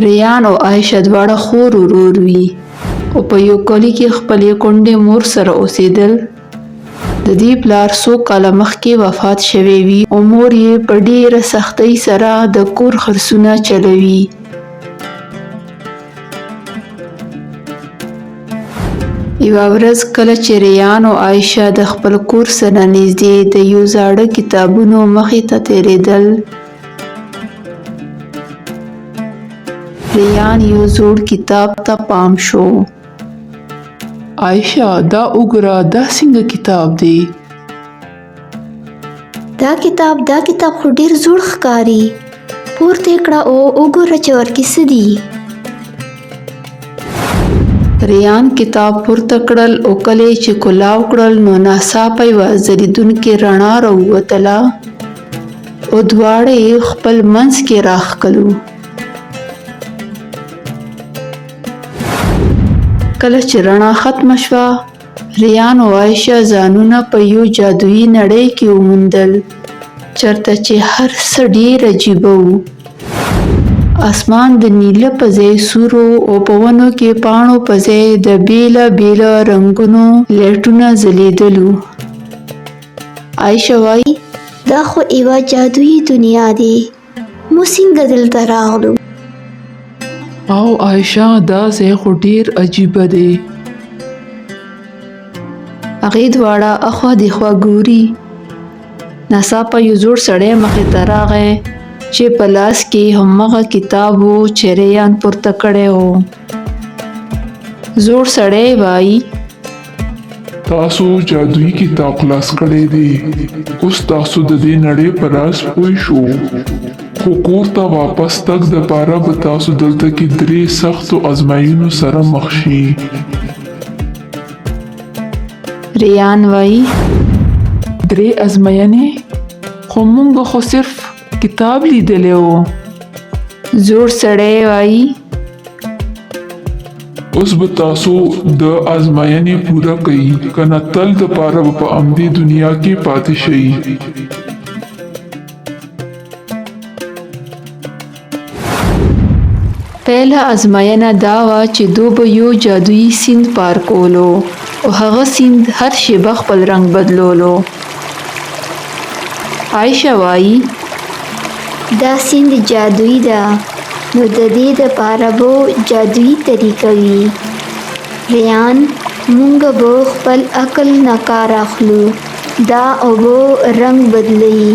ریان او عایشه دواړه خور ورور وي او په یو کلي کې خپلې کونډې مور سره اوسېدل. د دې پلار څو کاله مخکې وفات شوی وي او مور یې په ډېره سختۍ سره د کور خرڅونه چلوي. یوه ورځ کله چې ریان او عایشه د خپل کور سره نږدې د یو زاړه کتابونو مخې ته تېرېدل، ریان یو زوړ کتاب ته پام شو. عایشه دا وګوره، دا څنګه کتاب دی؟ دا کتاب خو ډېر زوړ ښکاري. پورته یې کړه او وګوره چې ورکې څه دي. ریان کتاب پورته کړل او کله یې چې کلاو کړل نو ناڅاپه یوه ځلېدونکې رڼا راووتله او دواړه یې خپل منځ کې راښکلو. کله چې رڼا ختمه شوه، ریان او عایشه ځانونه په یو جادویي نړۍ کې وموندل چېرته چې هر څه ډېر عجیبه و. اسمان د نیله په ځای سورو او په ونو کې پاڼو په ځای د بېلابېلو رنګونو لایټونه ځلېدلو. عایشه وایي دا خو یوه جادویي دنیا دی، موږ څنګه دلته راغلو؟ او عایشه دا ځای خو ډېر عجیبه دی. هغې دواړه اخوا دېخوا ګوري. ناڅاپه یو زوړ سړی مخې ته راغی چې په لاس کې همغه کتاب و چې ریان پورته کړی و. زوړ سړی وایي تاسو جادویي کتاب خلاص کړی دی، اوس تاسو د دې نړۍ په راز پوه شو، خو کور ته واپس تګ دپاره به تاسو دلته کې 3 سختو ازمایښتونو سره مخ شئ. ریان وایي 3 ازموینې؟ خو موږ خو صرف کتاب لیدلی و. زوړ سړی وایي اوس به تاسو د ازمایښتې پوره کړئ، کنه تل دپاره به په همدې دنیا کې پاتې شئ. پهله ازموینه دا وه چې دوی به یو جادویي سیند پار کولو او هغه سیند هر شیبه خپل رنګ بدلولو. عایشه وایي دا سیند جادویي ده، نو د دې دپاره به جادویي طریقه وي. ریان موږ به خپل عقل نه کار اخلو، دا اوبه رنګ بدلوي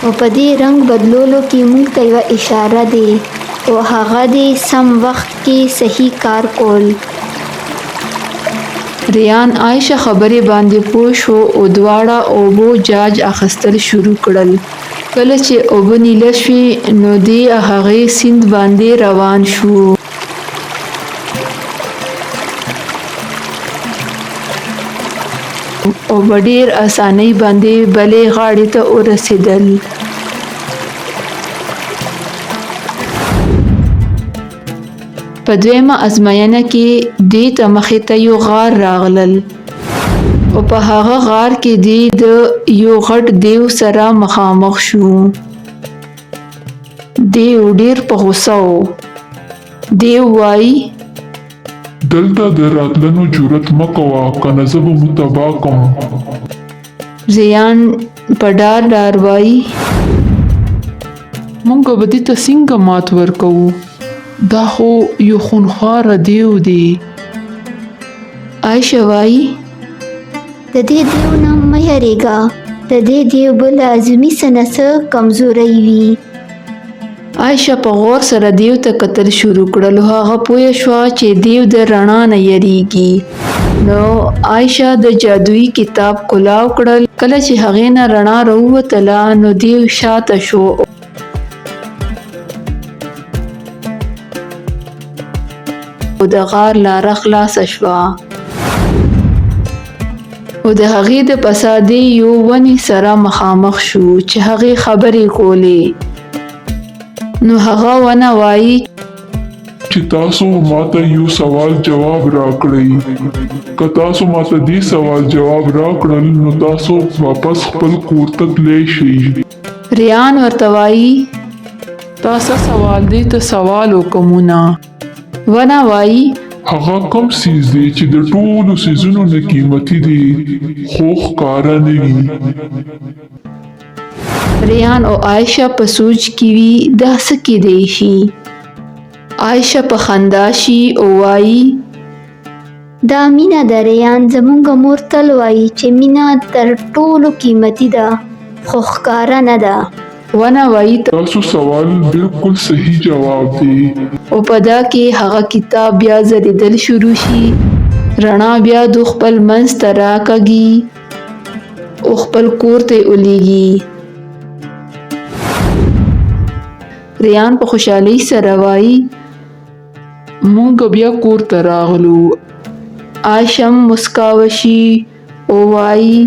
او په دې رنګ بدلولو کې موږ ته یوه اشاره دی او هغه د سم وخت کې صحیح کار کول. ریان عایشه خبرې باندې پوه شو او دواړه اوبو جاج اخیستل شروع کړل. کله چې اوبه نیله شوې نو دی هغې سیند باندې روان شو. او په ډېر اسانۍ باندې بلې غاړې ته ورسېدل. په دویمه ازموینه کې دې ته مخې ته یو غار راغلل او په هغه غار کې دې د یو غټ دیو سره مخامخ شو. دیو ډېر په غوسه و. دیو وایي دلته د راتلنو جرأت مه کوه، کنه زه به مو تباه کړم. ریان په ډار وایي موږ به دې ته څنګه مات ورکوو؟ دا خو یو خونخواره دیو دی. عایشه وایي د دې دیو نه مه یریږه، د دې دیو به لازمي څه نه څه کمزوری وي. عایشه په غور سره دیو ته کتل شروع کړل. هغه پوه شوه چې دیو د رڼا نه یریږي. نو عایشه د جادویي کتاب کلاو کړل. کله چې هغې نه رڼا راووتله نو دیو شاته شو او د غار لاره خلاصه شوه او د هغې د پسادې یو ونې سره مخامخ شو چې هغې خبرې کولې. نو هغه ونه وایي چې تاسو ماته یو سوال جواب راکړئ، که تاسو ماته دې سوال جواب راکړل نو تاسو واپس خپل کور ته تللی شئ. ریان ورته وایي تاسو سوال دی ته سوال وکمونه. ونه وایي هغه کوم سیز دی چې د ټولو سیزونو نه قیمتي دی خو ښکاره نه وي. ریان او عایشه په سوچ کې وي دا څه کیدی شي. عایشه په خندا شي او وایي دا مینه د ریان زمونږ مور تل وایي چې مینه تر ټولو قیمتي ده خو ښکاره نه ده. ونه وایي تاسو سوال بالکل صحیح جواب دی. او په دا کې هغه کتاب بیا ځلېدل شروع شي. رڼا بیا د خپل منځ ته راکږي او خپل کور ته ولیږي. ریان په خوشحالۍ سره وایي مونږ بیا کور ته راغلو. عایشه مسکا وشي او وایي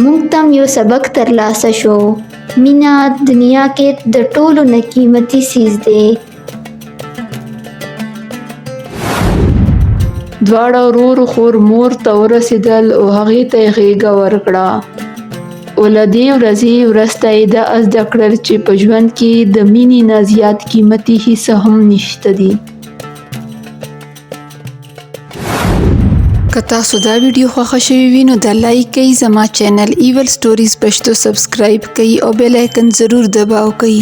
مونږ تم یو سبق ترلاسه شو. مینه دنیا کې د ټولو نه قیمتي سیز دی. دواړه ورور خور مور ته ورسېدل او هغې ته یې غېږه ورکړه. او له دې ورځې وروسته یې دا زده کړل چې په ژوند کې د مینې نه زیات قیمتي هیڅ هم نشته دي. که تاسو دا ویډیو خوښه شوې وي نو دا لایک کړئ، زما چینل ایول سټوریز پښتو سبسکرایب کړئ او بیل آیکن ضرور دباو کړئ.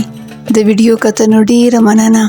د ویډیو کتنو ډېره مننه.